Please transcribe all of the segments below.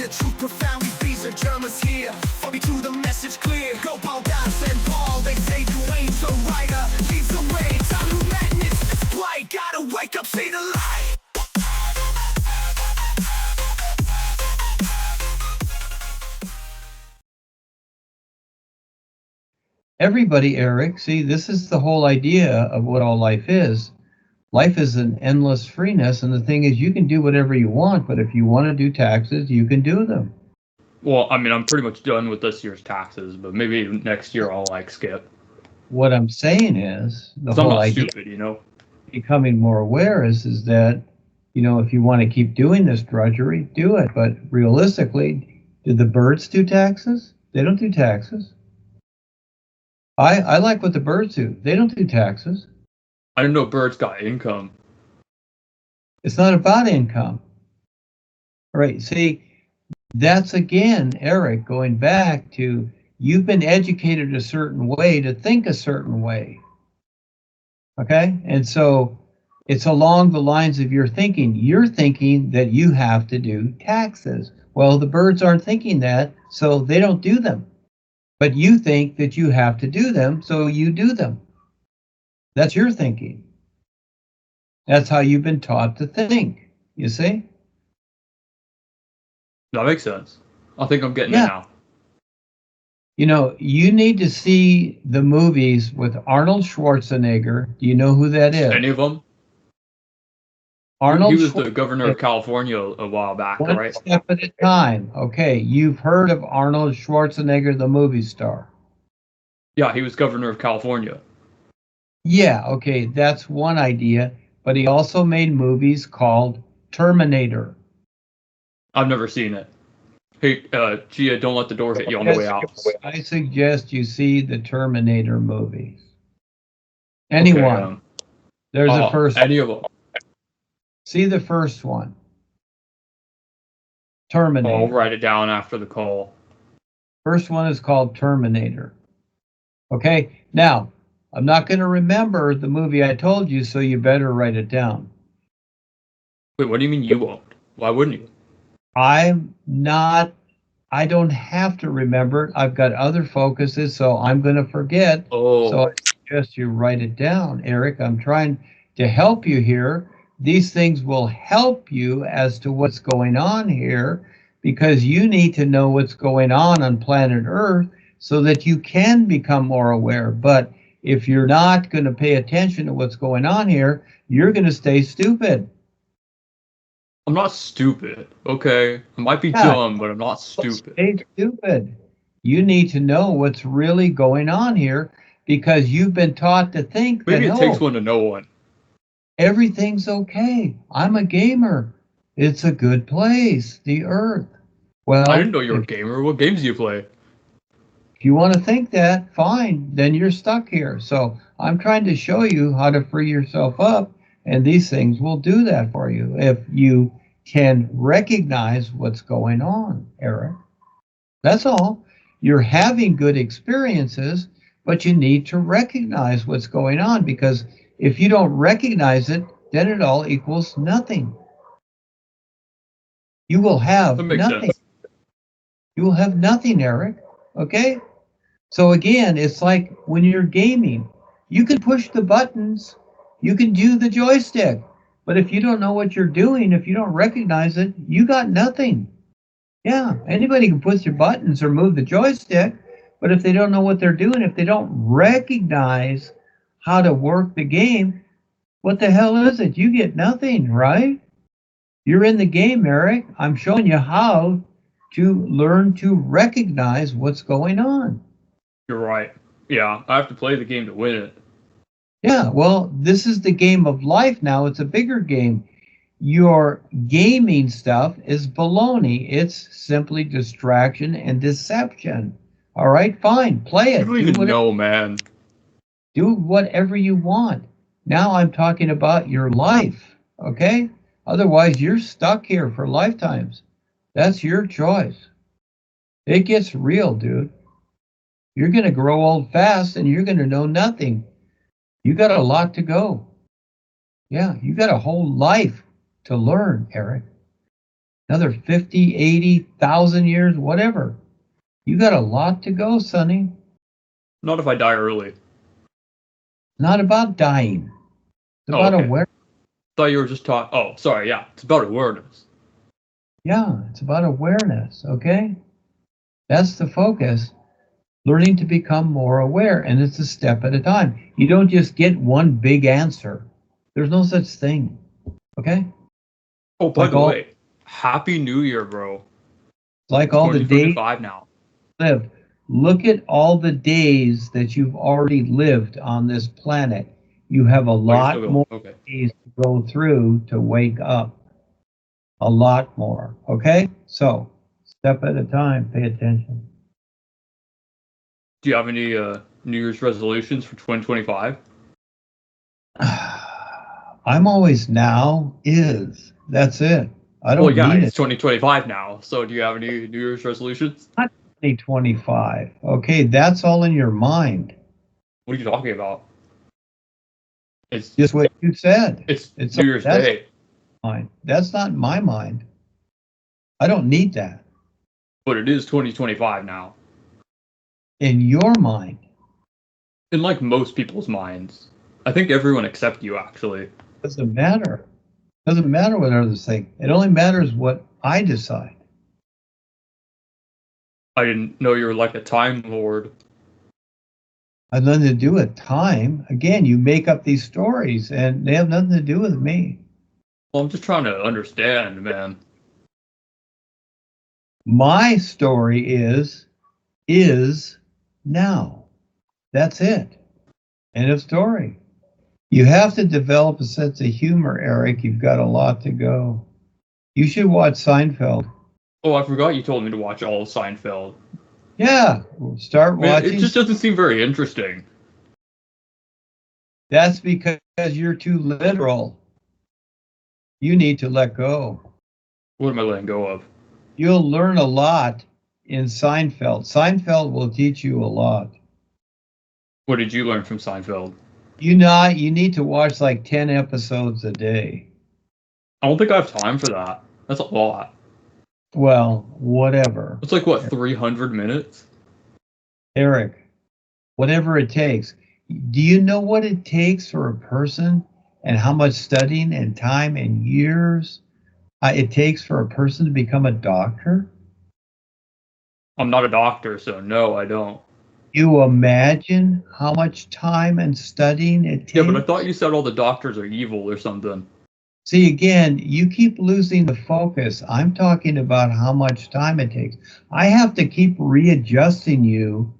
the truth profoundly. These are Germans here. For me to the message clear. Go Paul, Das, and Paul. They say Duane the writer leads the way. Time to madness, it's blight. Gotta wake up, see the light. Everybody, Eric, see, this is the whole idea of what all life is. Life is an endless freeness, and the thing is, you can do whatever you want, but if you want to do taxes, you can do them. Well, I mean, I'm pretty much done with this year's taxes, but maybe next year I'll skip. What I'm saying is, the whole idea stupid, you know? Becoming more aware is that, if you want to keep doing this drudgery, do it. But realistically, do the birds do taxes? They don't do taxes. I like what the birds do. They don't do taxes. I didn't know birds got income. It's not about income. All right, see, that's again, Eric, going back to you've been educated a certain way to think a certain way. Okay? And so it's along the lines of your thinking. You're thinking that you have to do taxes. Well, the birds aren't thinking that, so they don't do them. But you think that you have to do them, so you do them. That's your thinking. That's how you've been taught to think, you see? That makes sense. I think I'm getting it now. You need to see the movies with Arnold Schwarzenegger. Do you know who that is? Any of them? Arnold He was the governor of California a while back, One right? step at a time. Okay, you've heard of Arnold Schwarzenegger, the movie star. Yeah, he was governor of California. Yeah, okay, that's one idea. But he also made movies called Terminator. I've never seen it. Hey, Gia, don't let the door hit you on the way out. I suggest you see the Terminator movies. Anyone. Okay, There's a first. Any of them. See the first one. Terminator. I'll write it down after the call. First one is called Terminator. Okay, now, I'm not going to remember the movie I told you, so you better write it down. Wait, what do you mean you won't? Why wouldn't you? I don't have to remember it. I've got other focuses, so I'm going to forget. Oh. So I suggest you write it down, Eric. I'm trying to help you here. These things will help you as to what's going on here, because you need to know what's going on planet Earth so that you can become more aware. But if you're not going to pay attention to what's going on here, you're going to stay stupid. I'm not stupid, okay? I might be dumb, but I'm not stupid. Stay stupid. You need to know what's really going on here, because you've been taught to think Maybe that, it takes one to know one. Everything's okay. I'm a gamer. It's a good place, the Earth. Well, I didn't know you were a gamer. What games do you play? If you want to think that, fine, then you're stuck here. So I'm trying to show you how to free yourself up, and these things will do that for you if you can recognize what's going on, Eric. That's all. You're having good experiences, but you need to recognize what's going on, because if you don't recognize it, then it all equals nothing. You will have nothing. Sense. You will have nothing, Eric. Okay? So again, it's like when you're gaming. You can push the buttons. You can do the joystick. But if you don't know what you're doing, if you don't recognize it, you got nothing. Yeah, anybody can push your buttons or move the joystick. But if they don't know what they're doing, if they don't recognize how to work the game, what the hell is it? You get nothing, right? You're in the game, Eric. I'm showing you how to learn to recognize what's going on. You're right. Yeah, I have to play the game to win it. Yeah, well, this is the game of life now. It's a bigger game. Your gaming stuff is baloney. It's simply distraction and deception. All right, fine, play it. You don't even know, man. Do whatever you want. Now I'm talking about your life, okay? Otherwise, you're stuck here for lifetimes. That's your choice. It gets real, dude. You're going to grow old fast, and you're going to know nothing. You got a lot to go. Yeah, you got a whole life to learn, Eric. Another 50, 80,000 years, whatever. You got a lot to go, Sonny. Not if I die early. Not about dying. It's about okay. awareness. Thought you were just talking. Oh, sorry. Yeah, it's about awareness. Yeah, it's about awareness, okay? That's the focus. Learning to become more aware, and it's a step at a time. You don't just get one big answer. There's no such thing, okay? Oh, by the way, Happy New Year, bro. Like all the days 2025 now. live. Look at all the days that you've already lived on this planet. You have a lot more days to go through to wake up. A lot more, okay? So, step at a time, pay attention. Do you have any New Year's resolutions for 2025? I'm always now is. That's it. I don't need it's 2025 now. So do you have any New Year's resolutions? Not 2025. Okay, that's all in your mind. What are you talking about? It's just what you said. It's New Year's Day. Mind. That's not my mind. I don't need that. But it is 2025 now. In your mind. In like most people's minds. I think everyone except you, actually. Doesn't matter. Doesn't matter what others think. It only matters what I decide. I didn't know you were like a Time Lord. I've nothing to do with time. Again, you make up these stories, and they have nothing to do with me. Well, I'm just trying to understand, man. My story is now. That's it. End of story. You have to develop a sense of humor, Eric. You've got a lot to go. You should watch Seinfeld. Oh, I forgot you told me to watch all of Seinfeld. Yeah, start watching. It just doesn't seem very interesting. That's because you're too literal. You need to let go. What am I letting go of? You'll learn a lot in Seinfeld. Seinfeld will teach you a lot. What did you learn from Seinfeld? You need to watch like 10 episodes a day. I don't think I have time for that. That's a lot. Well, whatever. It's like, what, 300 minutes? Eric, whatever it takes. Do you know what it takes for a person and how much studying and time and years it takes for a person to become a doctor? I'm not a doctor, so no, I don't. You imagine how much time and studying it takes? Yeah, but I thought you said all the doctors are evil or something. See, again, you keep losing the focus. I'm talking about how much time it takes. I have to keep readjusting you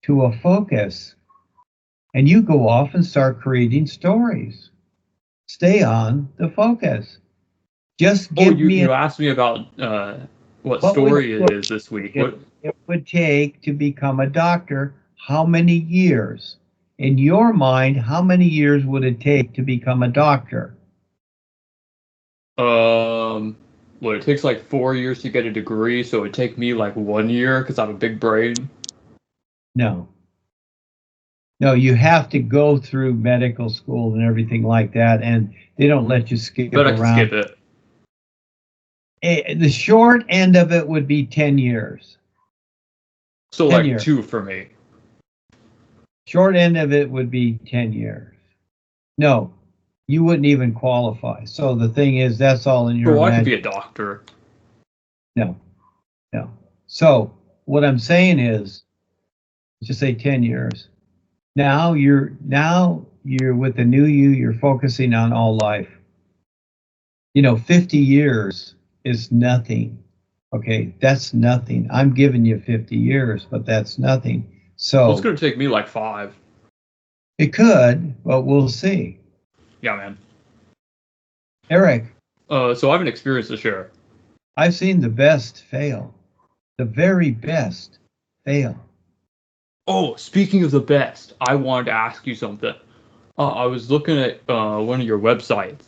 to a focus. And you go off and start creating stories. Stay on the focus. Just give me you asked me about what story it is this week. What it would take to become a doctor. How many years? In your mind, how many years would it take to become a doctor? Well, it takes like 4 years to get a degree, so it would take me like 1 year because I have a big brain. No, you have to go through medical school and everything like that, and they don't let you skip but around. I can skip it. The short end of it would be 10 years. So 10 like years. 2 for me. Short end of it would be 10 years. No, you wouldn't even qualify. So the thing is, that's all in your I could be a doctor. No. So what I'm saying is, just say 10 years. Now you're with the new you, you're focusing on all life. 50 years is nothing. Okay, that's nothing. I'm giving you 50 years, but that's nothing. So it's going to take me like 5. It could, but we'll see. Yeah, man. Eric. So I have an experience to share. I've seen the best fail. The very best fail. Oh, speaking of the best, I wanted to ask you something. I was looking at one of your websites.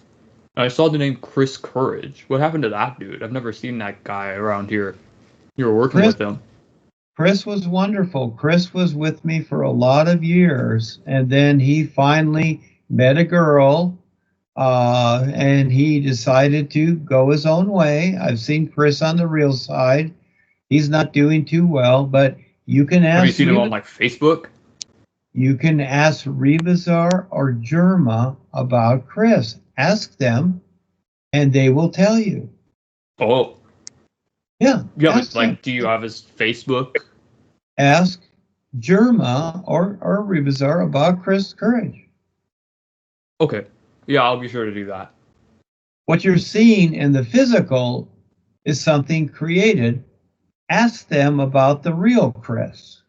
I saw the name Chris Courage. What happened to that dude? I've never seen that guy around here. You were working with him. Chris was wonderful. Chris was with me for a lot of years, and then he finally met a girl And he decided to go his own way. I've seen Chris on the real side. He's not doing too well, but you can ask. Have you seen him on like Facebook? You can ask Rebazar or Germa about Chris. Ask them, and they will tell you. Oh. Yeah. Yeah, but like, do you have his Facebook? Ask Germa or Rebazar about Chris Courage. Okay. Yeah, I'll be sure to do that. What you're seeing in the physical is something created. Ask them about the real Chris.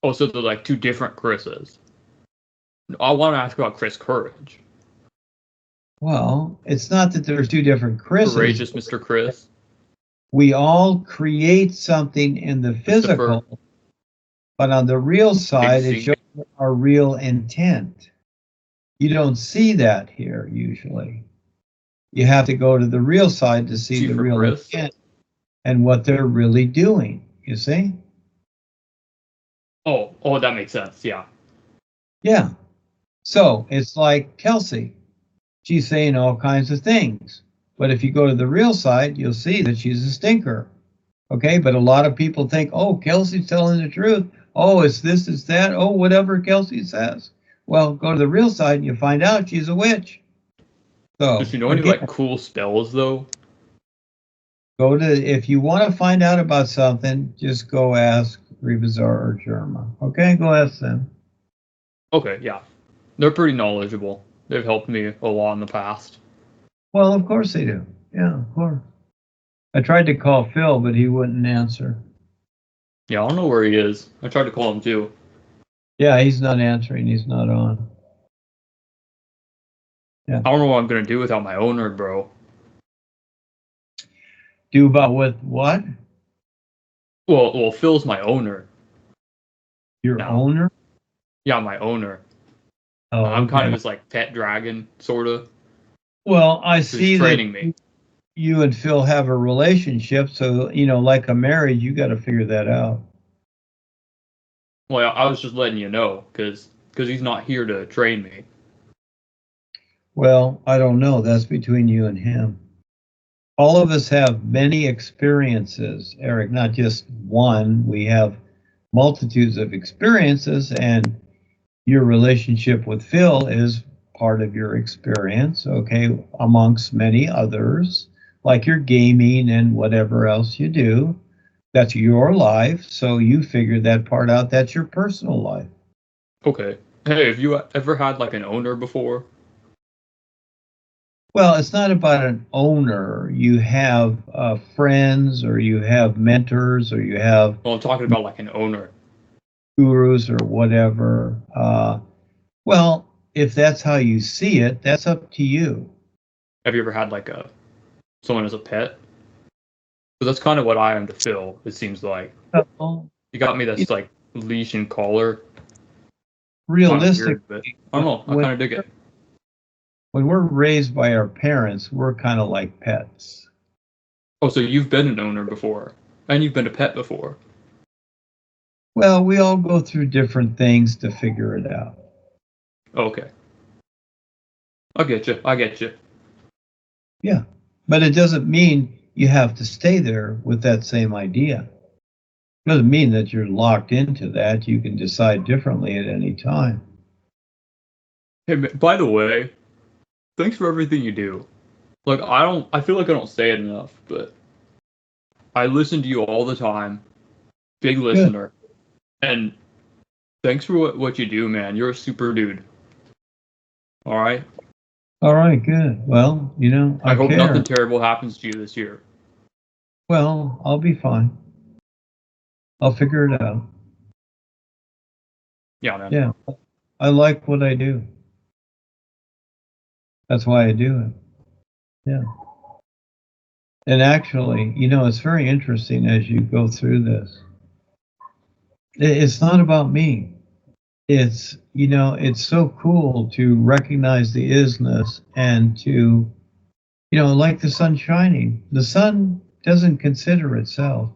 Oh, so they're like two different Chris's. I want to ask about Chris Courage. Well, it's not that there's two different Chris's. Courageous Mr. Chris. We all create something in the physical, but on the real side, it shows our real intent. You don't see that here usually. You have to go to the real side to see the real intent and what they're really doing, you see? Oh, that makes sense, yeah. Yeah. So it's like Kelsey. She's saying all kinds of things. But if you go to the real side, you'll see that she's a stinker. Okay, but a lot of people think, oh, Kelsey's telling the truth. Oh, it's this, it's that. Oh, whatever Kelsey says. Well, go to the real side and you find out she's a witch. So, does she know any like cool spells though? Go to, if you want to find out about something, just go ask Rebazar or Germa. Okay, go ask them. Okay, yeah. They're pretty knowledgeable. They've helped me a lot in the past. Well, of course they do. Yeah, of course. I tried to call Phil, but he wouldn't answer. Yeah, I don't know where he is. I tried to call him too. Yeah, he's not answering. He's not on. Yeah. I don't know what I'm going to do without my owner, bro. Do about with what? Well, Phil's my owner. Your owner? Yeah, my owner. Oh, I'm kind of his like pet dragon, sort of. Well, I see training that me. You and Phil have a relationship, so, you know, like a marriage, you got to figure that out. Well, I was just letting you know, because he's not here to train me. Well, I don't know. That's between you and him. All of us have many experiences, Eric, not just one. We have multitudes of experiences, and your relationship with Phil is part of your experience, okay, amongst many others, like your gaming and whatever else you do. That's your life, so you figure that part out. That's your personal life. Okay. Hey, have you ever had like an owner before? Well, it's not about an owner. You have friends, or you have mentors, or you have... Well, I'm talking about like an owner. Gurus or whatever. Well, if that's how you see it, that's up to you. Have you ever had like someone as a pet? Because that's kind of what I am to Phil, it seems like. You got me this like leash and collar. Realistically, weird, I don't know. I kind of dig it. When we're raised by our parents, we're kind of like pets. Oh, so you've been an owner before, and you've been a pet before. Well, we all go through different things to figure it out. Okay. I get you. Yeah, but it doesn't mean you have to stay there with that same idea. It doesn't mean that you're locked into that. You can decide differently at any time. Hey, by the way, thanks for everything you do. Like, I feel like I don't say it enough, but I listen to you all the time. Big listener. And thanks for what you do, man. You're a super dude. All right? All right, good. Well, you know, I hope nothing terrible happens to you this year. Well, I'll be fine. I'll figure it out. Yeah, man. Yeah. I like what I do. That's why I do it. Yeah. And actually, you know, it's very interesting as you go through this. It's not about me. It's, you know, it's so cool to recognize the isness and to, you know, like the sun shining. The sun doesn't consider itself.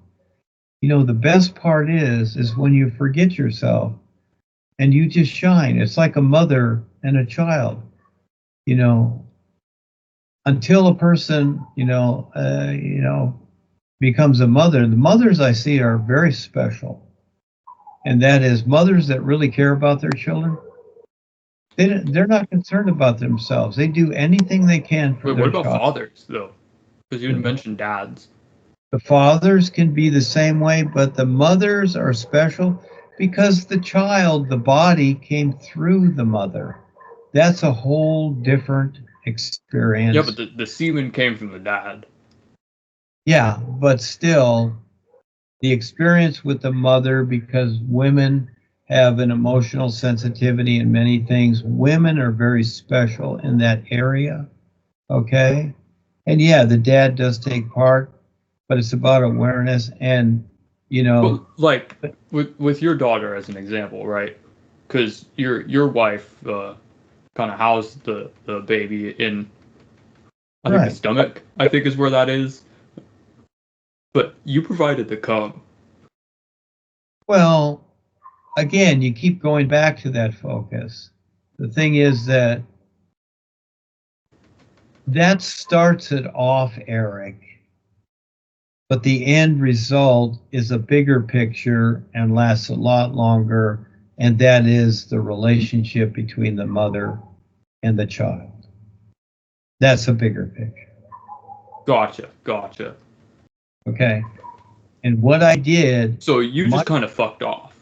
You know, the best part is when you forget yourself and you just shine. It's like a mother and a child. until a person, becomes a mother, the mothers I see are very special. And that is mothers that really care about their children. They're not concerned about themselves. They do anything they can for Wait, their what about child. fathers though? Because you didn't mention dads. The fathers can be the same way, but the mothers are special because the child, the body, came through the mother. That's a whole different experience. Yeah, but the semen came from the dad. Yeah, but still, the experience with the mother, because women have an emotional sensitivity in many things. Women are very special in that area, okay? And yeah, the dad does take part, but it's about awareness and, But like with your daughter as an example, right? Because your wife kind of housed the baby in, I think, the stomach, I think is where that is. But you provided the cum. Well, again, you keep going back to that focus. The thing is that starts it off, Eric, but the end result is a bigger picture and lasts a lot longer, and that is the relationship between the mother and the child. That's a bigger picture. Gotcha. Okay. And what I did. So you just kind of fucked off.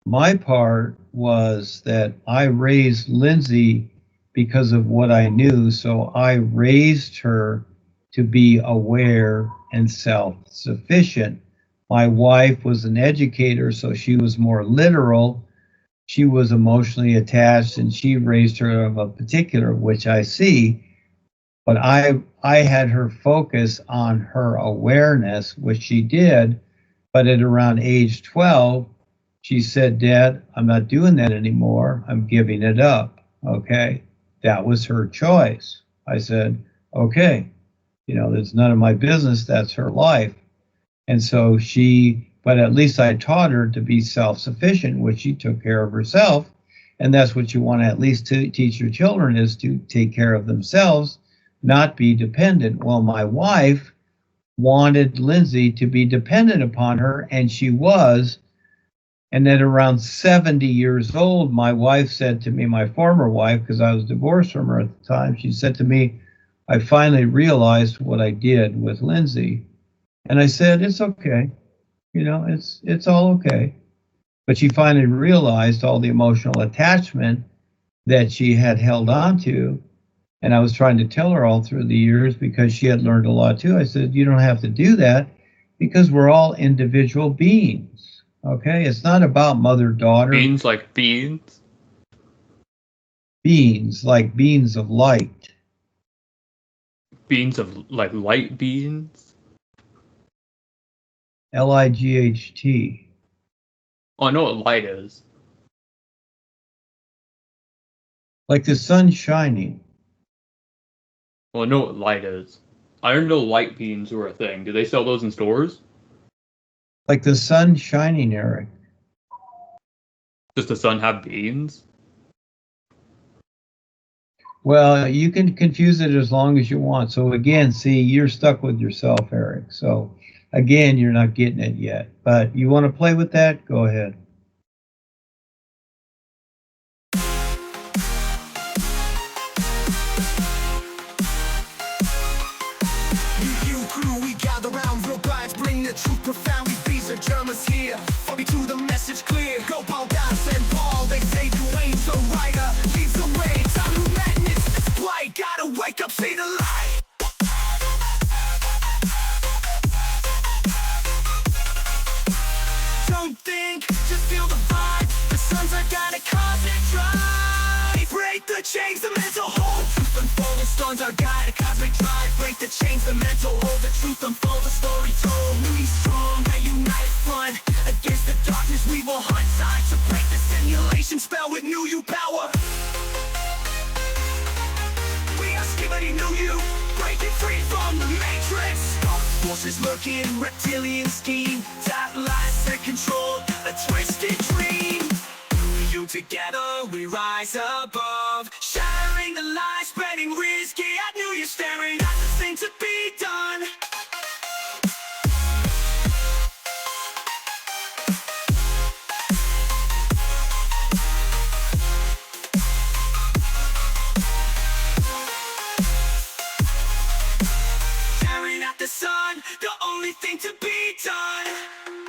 My part was that I raised Lindsay because of what I knew. So I raised her to be aware and self-sufficient. My wife was an educator, so she was more literal. She was emotionally attached, and she raised her of a particular, which I see. But I had her focus on her awareness, which she did. But at around age 12, she said, Dad, I'm not doing that anymore. I'm giving it up. Okay. That was her choice. I said, okay, it's none of my business. That's her life. And so but at least I taught her to be self-sufficient, which she took care of herself. And that's what you want to at least teach your children, is to take care of themselves, not be dependent. Well, my wife wanted Lindsay to be dependent upon her, and she was. And at around 70 years old, my wife said to me, my former wife, because I was divorced from her at the time, she said to me, I finally realized what I did with Lindsay. And I said, it's okay. It's all okay. But she finally realized all the emotional attachment that she had held on to. And I was trying to tell her all through the years, because she had learned a lot too. I said, you don't have to do that, because we're all individual beings. Okay? It's not about mother-daughter. Beings like beans? Beings like beings of light. Beans of like light beans? Light. Oh, I know what light is. Like the sun shining. Well, I know what light is. I didn't know light beans were a thing. Do they sell those in stores? Like the sun shining, Eric. Does the sun have beans? Well, you can confuse it as long as you want. So again, see, you're stuck with yourself, Eric. So again, you're not getting it yet. But you want to play with that? Go ahead. We gather round real guys, bring the truth profound. We feast our Germans here. For me to the message clear. Go Paul, Das and Paul. They say Duane The Writer leads the way. Time to madness, it's blight. Gotta wake up, see the light. Don't think, just feel the vibe. The sons are gonna cause it dry. Break the chains, the mental hold. Truth unfold, the storms are guide. A cosmic drive. Break the chains, the mental hold. The truth unfold, the story told. We strong, a united front. Against the darkness we will hunt. Time to break the simulation spell with new you power. We are skibidi new you. Breaking free from the matrix. Dark forces lurking, reptilian scheme. That lies that control a twisted dream. You together we rise above, shattering Between the lines, spreading risky. I knew you're staring at the thing to be done. Staring at the sun, the only thing to be done.